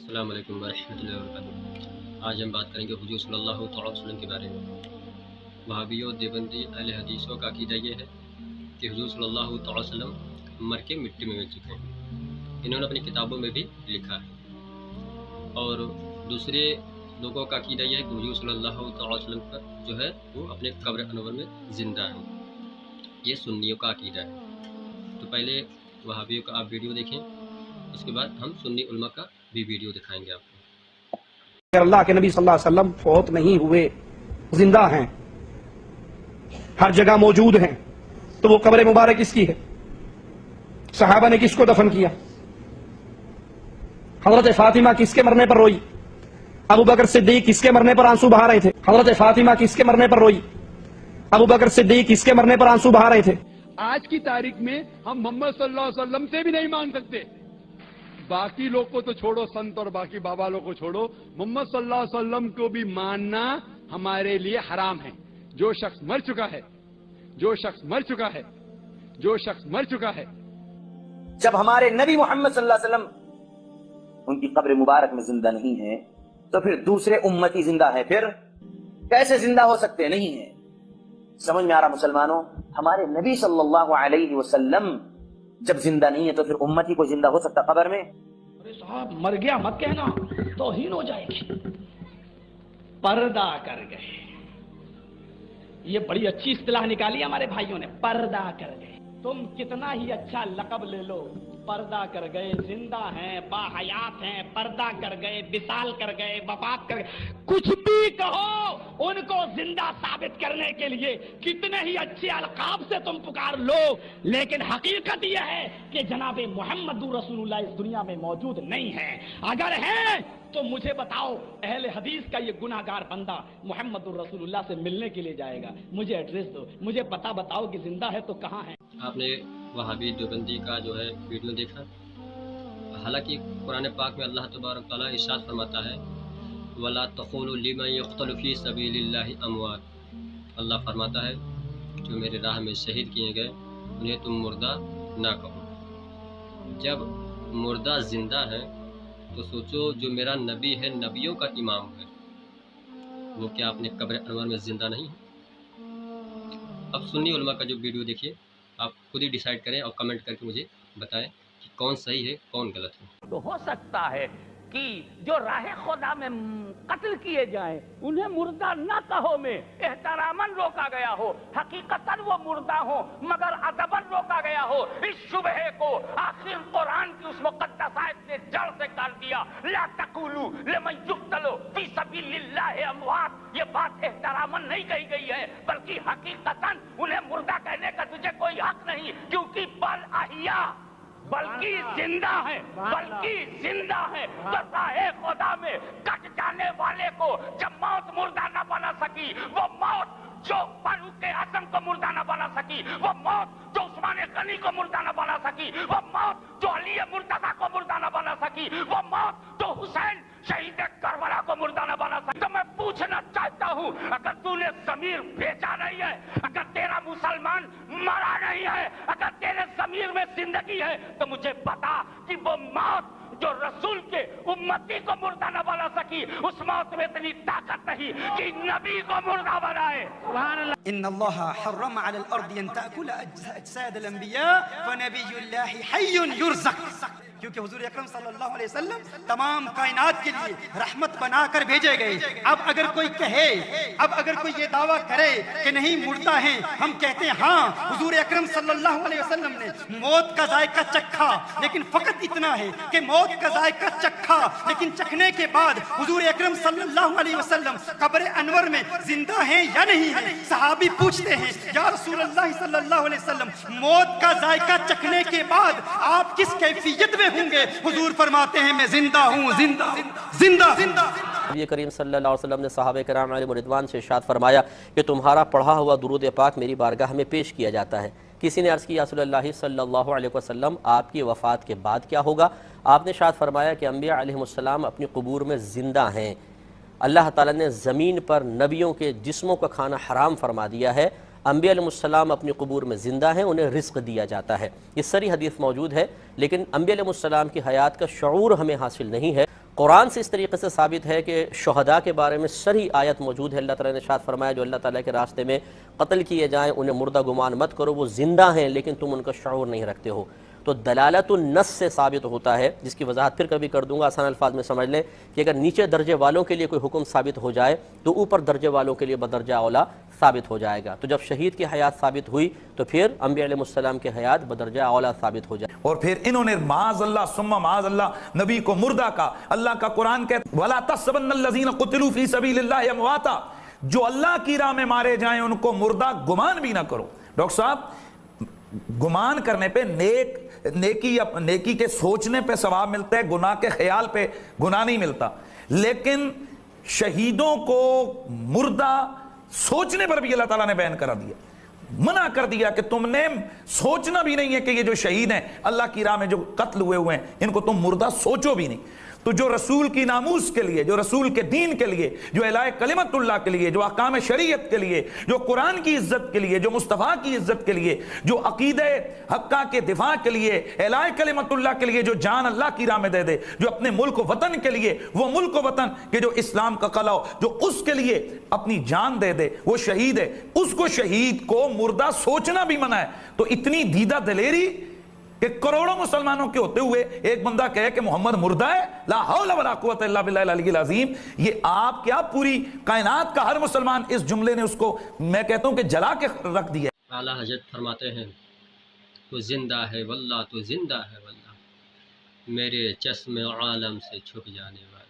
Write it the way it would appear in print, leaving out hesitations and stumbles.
السلام علیکم ورحمۃ اللہ وبرکاتہ۔ آج ہم بات کریں گے حضور صلی اللہ تعالی وسلم کے بارے میں۔ وہابیوں دیوبندی اہل حدیثوں کا عقیدہ یہ ہے کہ حضور صلی اللہ تعالی وسلم مر کے مٹی میں مل چکے ہیں۔ انہوں نے اپنی کتابوں میں بھی لکھا ہے، اور دوسرے لوگوں کا عقیدہ یہ ہے کہ حضور صلی اللہ تعالی وسلم کا جو ہے وہ اپنے قبر انور میں زندہ ہیں۔ یہ سنیوں کا عقیدہ ہے۔ تو پہلے وہابیوں کا آپ ویڈیو دیکھیں، اس کے بعد ہم سنی علماء کا بھی ویڈیو دکھائیں گے آپ کو۔ اگر اللہ کے نبی صلی اللہ علیہ وسلم فوت نہیں ہوئے، زندہ ہیں، ہر جگہ موجود ہیں، تو وہ قبر مبارک کس کی ہے؟ صحابہ نے کس کو دفن کیا؟ حضرت فاطمہ کس کے مرنے پر روئی؟ ابو بکر صدیق کس کے مرنے پر آنسو بہا رہے تھے؟ حضرت فاطمہ کس کے مرنے پر روئی؟ ابو بکر صدیق کس کے مرنے پر آنسو بہا رہے تھے؟ آج کی تاریخ میں ہم محمد صلی اللہ علیہ وسلم سے بھی نہیں مانگ سکتے۔ باقی لوگ کو تو چھوڑو، سنت اور باقی بابا لوگ کو چھوڑو، محمد صلی اللہ علیہ وسلم کو بھی ماننا ہمارے لیے حرام ہے۔ جو شخص مر چکا ہے، جو شخص مر چکا ہے، جو شخص مر چکا ہے۔ جب ہمارے نبی محمد صلی اللہ علیہ وسلم ان کی قبر مبارک میں زندہ نہیں ہے، تو پھر دوسرے امتی زندہ ہے، پھر کیسے زندہ ہو سکتے؟ نہیں ہیں۔ سمجھ میں آ رہا مسلمانوں؟ ہمارے نبی صلی اللہ علیہ وسلم جب زندہ نہیں ہے تو پھر امتی کو زندہ ہو سکتا قبر میں؟ ارے صاحب مر گیا مت کہنا، توہین ہو جائے گی۔ پردہ کر گئے، یہ بڑی اچھی اصطلاح نکالی ہمارے بھائیوں نے، پردہ کر گئے۔ تم کتنا ہی اچھا لقب لے لو، پردہ کر گئے، زندہ ہیں، باحیات ہیں، پردہ کر گئے، وصال کر گئے، وفات کر گئے، کچھ بھی کہو، ان کو زندہ ثابت کرنے کے لیے کتنے ہی اچھے القاب سے تم پکار لو، لیکن حقیقت یہ ہے کہ جناب محمد رسول اللہ اس دنیا میں موجود نہیں ہے۔ اگر ہیں تو مجھے بتاؤ، اہل حدیث کا یہ گناہ گار بندہ محمد رسول اللہ سے ملنے کے لیے جائے گا، مجھے ایڈریس دو، مجھے پتہ بتاؤ کہ زندہ ہے تو کہاں ہے۔ آپ نے وہابی دیوبندی کا جو ہے ویڈیو دیکھا۔ حالانکہ قرآن پاک میں اللہ تبارک تعالیٰ ارشاد فرماتا ہے وَلَا تَقُولُوا لِمَن يُقْتَلُ فِي سَبِيلِ اللَّهِ أَمْوَاتٌ۔ اللہ فرماتا ہے جو میرے راہ میں شہید کیے گئے انہیں تم مردہ نہ کہو۔ جب مردہ زندہ ہے تو سوچو جو میرا نبی ہے، نبیوں کا امام ہے، وہ کیا اپنے قبر انور میں زندہ نہیں ہے؟ اب سنی علماء کا جو ویڈیو دیکھیے، آپ خود ہی ڈیسائیڈ کریں اور کمنٹ کر کے مجھے بتائیں کہ کون صحیح ہے کون غلط ہے۔ تو ہو سکتا ہے کہ جو راہ خدا میں قتل کیے جائیں انہیں مردہ نہ کہو میں احتراماً روکا گیا ہو، حقیقتاً وہ مردہ ہو مگر ادباً روکا گیا ہو۔ اس شبہے کو آخر قرآن کی اس مقدس آیت نے جڑ سے کاٹ دیا، لا تقولوا لمن یقتل فی سبیل اللہ اموات۔ یہ بات احتراماً نہیں کہی گئی ہے، بلکہ حقیقتاً انہیں مردہ کہنے کا تجھے کوئی حق نہیں، کیونکہ بل احیاء، بلکہ زندہ ہے، بلکہ زندہ ہے۔ تو راہ خدا میں کٹ جانے والے کو جب موت مردہ نہ بنا سکی، وہ موت جو فاروق اعظم کو مردہ نہ بنا سکی، وہ موت جو عثمان غنی کو مردہ نہ بنا سکی، وہ موت جو علی مرتضیٰ کو مردہ نہ بنا سکی، وہ موت جو حسین شہید کربلا کو مردہ نہ بنا سکی۔ تو میں پوچھنا چاہتا ہوں، اگر تو نے ضمیر بیچا نہیں ہے، اگر تیرا مسلمان مرا نہیں ہے، اگر تیرے ضمیر میں زندگی ہے، تو مجھے بتا کہ وہ موت جو رسول کے امتی کو مردہ نہ بنا سکی، اس موت میں اتنی طاقت نہیں کہ نبی کو مردہ بنائے۔ سبحان اللہ۔ ان اللہ حرم علی الارض ان تأکل اجساد الانبیاء فنبی اللہ حی یرزق، کیونکہ حضور اکرم صلی اللہ علیہ وسلم تمام کائنات کے لیے رحمت بنا کر بھیجے گئے۔ اب اگر کوئی کہے، اب اگر کوئی یہ دعویٰ کرے کہ نہیں مردہ ہیں، ہم کہتے ہیں ہاں حضور اکرم صلی اللہ علیہ وسلم نے موت کا ذائقہ چکھا، لیکن فقط اتنا ہے کہ موت کا ذائقہ چکھا، لیکن چکھنے کے بعد حضور اکرم صلی اللہ علیہ وسلم قبر انور میں زندہ ہیں یا نہیں ہیں؟ صحابی پوچھتے ہیں یا رسول اللہ صلی اللہ علیہ وسلم موت کا ذائقہ چکھنے کے بعد آپ کس کیفیت میں ہوں گے؟ حضور فرماتے ہیں میں زندہ ہوں، زندہ زندہ زندہ۔ نبی کریم صلی اللہ علیہ وسلم نے صحابہ کرام علیہم رضوان سے ارشاد فرمایا کہ تمہارا پڑھا ہوا درود پاک میری بارگاہ میں پیش کیا جاتا ہے۔ کسی نے عرض کی یا رسول اللہ صلی اللہ علیہ وسلم آپ کی وفات کے بعد کیا ہوگا؟ آپ نے ارشاد فرمایا کہ انبیاء علیہ السلام اپنی قبور میں زندہ ہیں۔ اللہ تعالیٰ نے زمین پر نبیوں کے جسموں کا کھانا حرام فرما دیا ہے، انبیاء علیہ السلام اپنی قبور میں زندہ ہیں، انہیں رزق دیا جاتا ہے۔ یہ ساری حدیث موجود ہے، لیکن انبیاء علیہ السلام کی حیات کا شعور ہمیں حاصل نہیں ہے۔ قرآن سے اس طریقے سے ثابت ہے کہ شہداء کے بارے میں صریح آیت موجود ہے. اللہ تعالیٰ نے ارشاد فرمایا جو اللہ تعالیٰ کے راستے میں قتل کیے جائیں انہیں مردہ گمان مت کرو، وہ زندہ ہیں لیکن تم ان کا شعور نہیں رکھتے ہو. تو دلالت النص سے ثابت ہوتا ہے، جس کی وضاحت پھر کبھی کر دوں گا، آسان الفاظ میں سمجھ لیں کہ اگر نیچے درجے والوں کے لیے کوئی حکم ثابت ہو جائے تو اوپر درجے والوں کے لیے بدرجہ اولا ثابت ہو جائے گا. تو جب شہید کی حیات ثابت ہوئی تو پھر انبیاء علیہ السلام کی حیات بدرجہ اولا ثابت ہو جائے. اور پھر انہوں نے معاذ اللہ ثم معاذ اللہ نبی کو مردہ کا. اللہ کا قرآن کہتا وَلَا تَحْسَبَنَّ الَّذِينَ قُتِلُوا فِي سَبِيلِ اللَّهِ أَمْوَاتًا، جو اللہ کی راہ میں مارے جائیں ان کو مردہ گمان بھی نہ کرو. ڈاکٹر صاحب گمان کرنے پہ نیکی کے سوچنے پہ ثواب ملتا ہے، گناہ کے خیال پہ گناہ نہیں ملتا. لیکن شہیدوں کو مردہ سوچنے پر بھی اللہ تعالیٰ نے بیان کرا دیا، منع کر دیا کہ تم نے سوچنا بھی نہیں ہے کہ یہ جو شہید ہیں اللہ کی راہ میں جو قتل ہوئے ہیں ان کو تم مردہ سوچو بھی نہیں. تو جو رسول کی ناموس کے لیے، جو رسول کے دین کے لیے، جو الہ کلمت اللہ کے لیے، جو احکام شریعت کے لیے، جو قرآن کی عزت کے لیے، جو مصطفیٰ کی عزت کے لیے، جو عقیدہ حقہ کے دفاع کے لیے، الہ کلمت اللہ کے لیے جو جان اللہ کی راہ میں دے دے، جو اپنے ملک و وطن کے لیے، وہ ملک و وطن کہ جو اسلام کا قلعہ ہو، جو اس کے لیے اپنی جان دے دے، وہ شہید ہے. اس کو شہید کو مردہ سوچنا بھی منع ہے. تو اتنی دیدہ دلیری کہ کروڑوں مسلمانوں کے ہوتے ہوئے ایک بندہ کہے کہ محمد مردہ ہے، لا حول ولا قوت الا باللہ العلی العظیم. یہ آپ کیا پوری کائنات کا ہر مسلمان اس جملے نے اس کو میں کہتا ہوں کہ جلا کے رکھ دیا. اعلیٰ حضرت فرماتے ہیں تو زندہ ہے واللہ، تو زندہ ہے واللہ، میرے چشم عالم سے چھپ جانے والا.